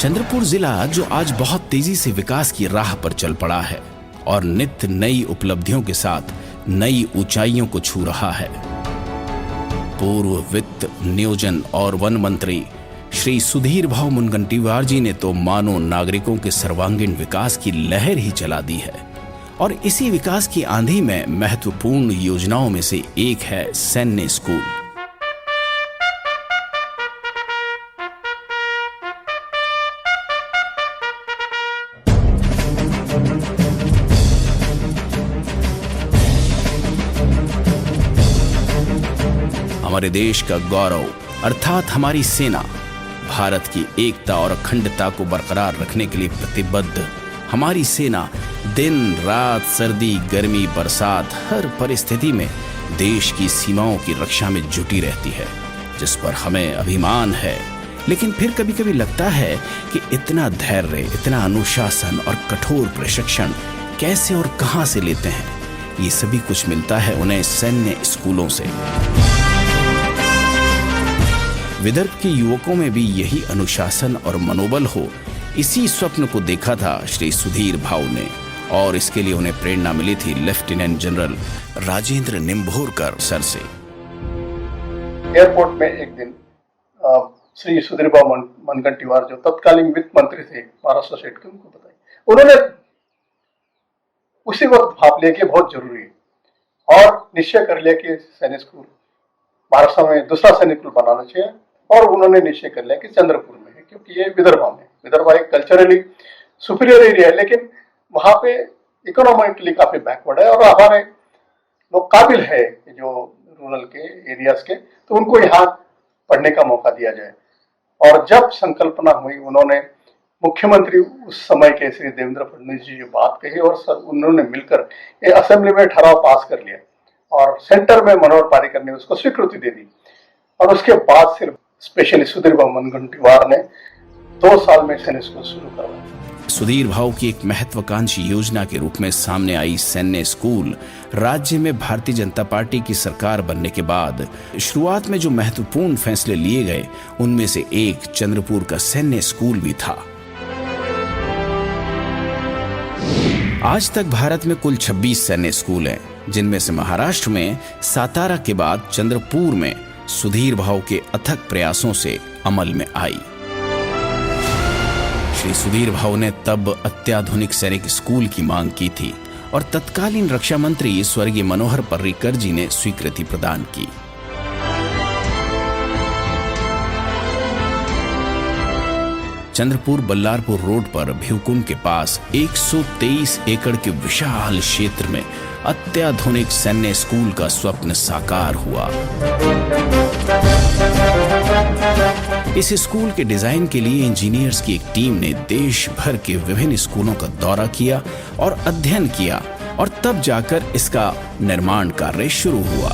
चंद्रपुर जिला जो आज बहुत तेजी से विकास की राह पर चल पड़ा है और नित्य नई उपलब्धियों के साथ नई ऊंचाइयों को छू रहा है। पूर्व वित्त, नियोजन और वन मंत्री श्री सुधीर भाऊ मुनगंटीवार जी ने तो मानो नागरिकों के सर्वांगीण विकास की लहर ही चला दी है। और इसी विकास की आंधी में महत्वपूर्ण योजनाओं में से एक है सैन्य स्कूल। हमारे देश का गौरव अर्थात हमारी सेना भारत की एकता और अखंडता को बरकरार रखने के लिए प्रतिबद्ध। हमारी सेना दिन रात, सर्दी गर्मी बरसात, हर परिस्थिति में देश की सीमाओं की रक्षा में जुटी रहती है, जिस पर हमें अभिमान है। लेकिन फिर कभी कभी लगता है कि इतना धैर्य, इतना अनुशासन और कठोर प्रशिक्षण कैसे और कहां से लेते हैं। ये सभी कुछ मिलता है उन्हें सैन्य स्कूलों से। विदर्भ के युवकों में भी यही अनुशासन और मनोबल हो, इसी स्वप्न को देखा था श्री सुधीर भाऊ ने, और इसके लिए उन्हें प्रेरणा मिली थी lieutenant general Rajendra Nimbhorkar sir से। एयरपोर्ट में एक दिन श्री सुधीर भाऊ मुनगंटीवार जो तत्कालीन वित्त मंत्री थे महाराष्ट्र स्टेट के, उनको बताई। उन्होंने उसी वक्त भाप लिया कि बहुत जरूरी है और निश्चय कर लिया कि सैनिक स्कूल महाराष्ट्र में दूसरा सैनिक स्कूल बनाना चाहिए। और उन्होंने निश्चय कर लिया कि चंद्रपुर में है, क्योंकि ये विदर्भ एक कल्चरली सुपीरियर एरिया है, लेकिन वहां पे इकोनॉमिकली काफी बैकवर्ड है और हमारे लोग काबिल है जो रूरल के एरियाज के, तो उनको यहाँ पढ़ने का मौका दिया जाए। और जब संकल्पना हुई, उन्होंने मुख्यमंत्री उस समय के श्री देवेंद्र फडणवीस जी जो बात कही और सब उन्होंने मिलकर ये असेंबली में ठराव पास कर लिया और सेंटर में मनोहर पारिकर ने उसको स्वीकृति दे दी। और उसके बाद सिर्फ स्पेशली सुधीर भाऊ मुनगंटीवार ने 2 साल में सैनिक स्कूल शुरू करवाया। सुधीर भाऊ की एक महत्वाकांक्षी योजना के रूप में सामने आई सैन्य स्कूल राज्य में भारतीय जनता पार्टी की सरकार बनने के बाद शुरुआत में जो महत्वपूर्ण फैसले लिए गए, उनमें से एक चंद्रपुर का सैन्य स्कूल भी था। आज तक भारत में कुल 26 सैन्य स्कूल हैं, जिनमें से महाराष्ट्र में सातारा के बाद चंद्रपुर में सुधीर भाऊ के अथक प्रयासों से अमल में आई। श्री सुधीर भाऊ ने तब अत्याधुनिक सैनिक स्कूल की मांग की थी और तत्कालीन रक्षा मंत्री स्वर्गीय मनोहर पर्रिकर जी ने स्वीकृति प्रदान की। चंद्रपुर बल्लारपुर रोड पर भिवकुंड के पास 123 एकड़ के विशाल क्षेत्र में अत्याधुनिक सैन्य स्कूल का स्वप्न साकार हुआ। इस स्कूल के डिजाइन के लिए इंजीनियर्स की एक टीम ने देश भर के विभिन्न स्कूलों का दौरा किया और अध्ययन किया, और तब जाकर इसका निर्माण कार्य शुरू हुआ।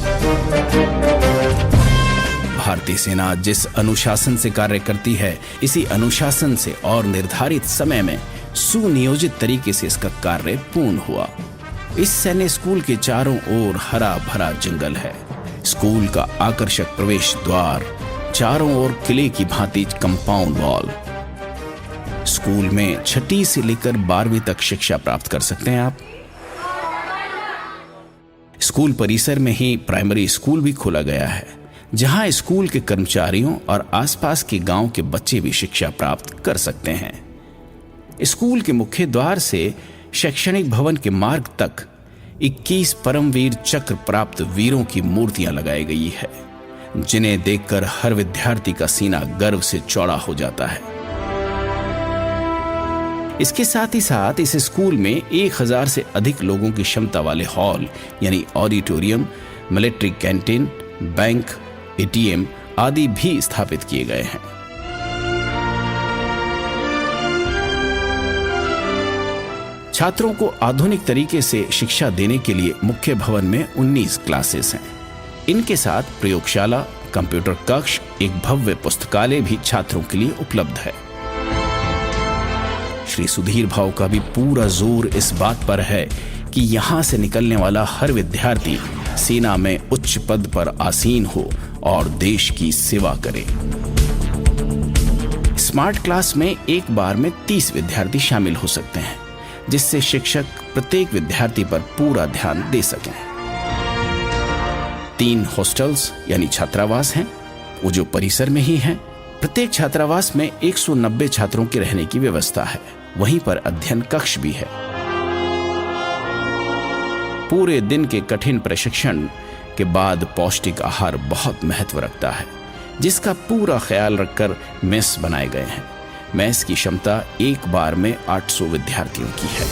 भारतीय सेना जिस अनुशासन से कार्य करती है, इसी अनुशासन से और निर्धारित समय में सुनियोजित तरीके से इसका कार्य पूर्ण हुआ। इस सैन्य स्कूल के चारों ओर हरा भरा जंगल है। स्कूल का आकर्षक प्रवेश द्वार, चारों ओर किले की भांति कंपाउंड वॉल। स्कूल में 6ठी से लेकर 12वीं तक शिक्षा प्राप्त कर सकते हैं आप। स्कूल परिसर में ही प्राइमरी स्कूल भी खोला गया है, जहां स्कूल के कर्मचारियों और आसपास के गांव के बच्चे भी शिक्षा प्राप्त कर सकते हैं। स्कूल के मुख्य द्वार से शैक्षणिक भवन के मार्ग तक 21 परमवीर चक्र प्राप्त वीरों की मूर्तियां लगाई गई है, जिन्हें देखकर हर विद्यार्थी का सीना गर्व से चौड़ा हो जाता है। इसके साथ ही साथ इस स्कूल में 1000 से अधिक लोगों की क्षमता वाले हॉल यानी auditorium, military canteen, bank, ATM आदि भी स्थापित किए गए हैं। छात्रों को आधुनिक तरीके से शिक्षा देने के लिए मुख्य भवन में 19 क्लासेस हैं। इनके साथ प्रयोगशाला, कंप्यूटर कक्ष, एक भव्य पुस्तकालय भी छात्रों के लिए उपलब्ध है। श्री सुधीर भाऊ का भी पूरा जोर इस बात पर है कि यहां से निकलने वाला हर विद्यार्थी सेना में उच्च पद पर आसीन हो और देश की सेवा करे। इस स्मार्ट क्लास में एक बार में 30 विद्यार्थी शामिल हो सकते हैं, जिससे शिक्षक प्रत्येक विद्यार्थी पर पूरा ध्यान दे सकें। 3 हॉस्टल्स यानी छात्रावास हैं, वो जो परिसर में ही हैं। प्रत्येक छात्रावास में 190 छात्रों के रहने की व्यवस्था है। वहीं पर अध्ययन कक्ष भी है। पूरे दिन के कठिन प्रशिक्षण के बाद पौष्टिक आहार बहुत महत्व रखता है, जिसका पूरा ख्याल रखकर मेस बनाए गए हैं। मेस की क्षमता एक बार में 800 विद्यार्थियों की है।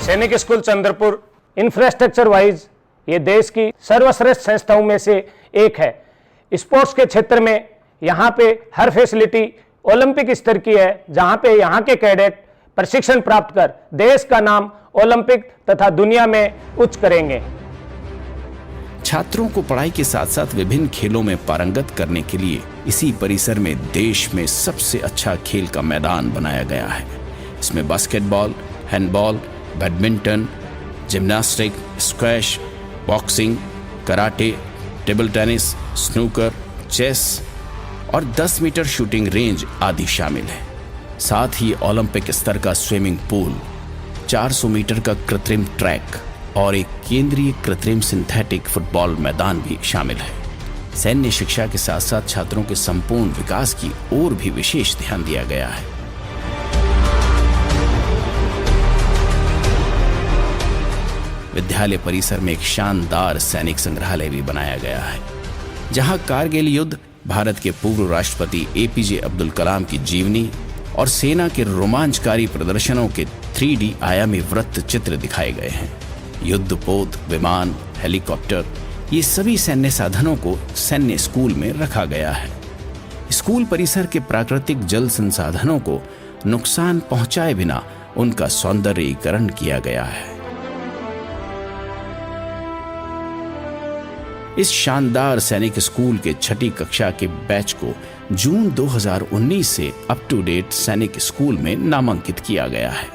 सैनिक स्कूल चंद्रपुर इंफ्रास्ट्रक्चर वाइज ये देश की सर्वश्रेष्ठ संस्थाओं में से एक है। स्पोर्ट्स के क्षेत्र में यहाँ पे हर फैसिलिटी ओलंपिक स्तर की है, जहाँ पे यहाँ के कैडेट प्रशिक्षण प्राप्त कर देश का नाम ओलंपिक तथा दुनिया में उच्च करेंगे। छात्रों को पढ़ाई के साथ साथ विभिन्न खेलों में पारंगत करने के लिए इसी परिसर में देश में सबसे अच्छा खेल का मैदान बनाया गया है। इसमें basketball, handball, badminton, gymnastic, squash, boxing, karate, table tennis, snooker, chess और 10 मीटर शूटिंग रेंज आदि शामिल है। साथ ही ओलंपिक स्तर का स्विमिंग पूल, 400 मीटर का कृत्रिम ट्रैक और एक केंद्रीय कृत्रिम सिंथेटिक फुटबॉल मैदान भी शामिल है। सैन्य शिक्षा के साथ साथ छात्रों के संपूर्ण विकास की ओर भी विशेष ध्यान दिया गया है। विद्यालय परिसर में एक शानदार सैनिक संग्रहालय भी बनाया गया है, जहां कारगिल युद्ध, भारत के पूर्व राष्ट्रपति एपीजे अब्दुल कलाम की जीवनी और सेना के रोमांचकारी प्रदर्शनों के 3D आयामी वृत्त चित्र दिखाए गए हैं। युद्धपोत, विमान, हेलीकॉप्टर, ये सभी सैन्य साधनों को सैन्य स्कूल में रखा गया है। स्कूल परिसर के प्राकृतिक जल संसाधनों को नुकसान पहुंचाए बिना उनका सौंदर्यीकरण किया गया है। इस शानदार सैनिक स्कूल के 6ठी कक्षा के बैच को जून 2019 से अप टू डेट सैनिक स्कूल में नामांकित किया गया है।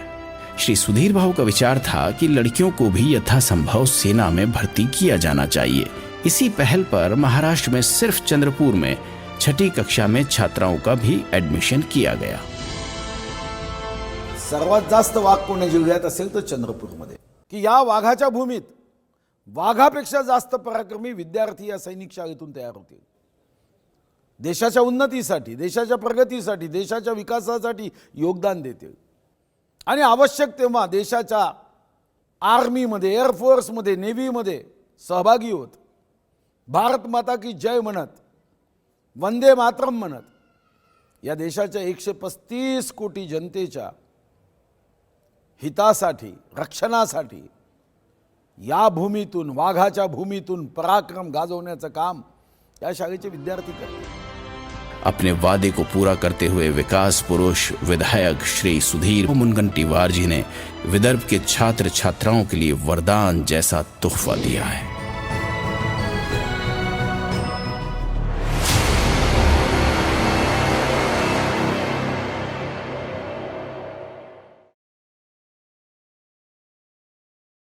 श्री सुधीर भाऊ का विचार था कि लड़कियों को भी यथासंभव सेना में भर्ती किया जाना चाहिए। इसी पहल पर महाराष्ट्र में सिर्फ चंद्रपुर में 6ठी कक्षा में छात्राओं का भी एडमिशन किया गया। सर्वात जास्त वाघ पुणे जिल्ह्यात असेल तर चंद्रपूरमध्ये, की या वाघाच्या भूमीत वाघापेक्षा जास्त पराक्रमी विद्यार्थी या सैनिक शाळेतून तयार होतील। देशाच्या उन्नतीसाठी, देशाच्या प्रगतीसाठी, देशाच्या विकासासाठी योगदान देतील आणि आवश्यक तेव्हा देशाच्या आर्मीमध्ये, एअरफोर्समध्ये, नेव्हीमध्ये सहभागी होत भारत माता की जय म्हणत, वंदे मातरम म्हणत या देशाच्या 135 कोटी जनतेच्या हितासाठी, रक्षणासाठी या भूमीतून, वाघाच्या भूमीतून पराक्रम गाजवण्याचं काम या शाळेचे विद्यार्थी करते। अपने वादे को पूरा करते हुए विकास पुरुष विधायक श्री सुधीर मुनगंटीवार जी ने विदर्भ के छात्र छात्राओं के लिए वरदान जैसा तोहफा दिया है।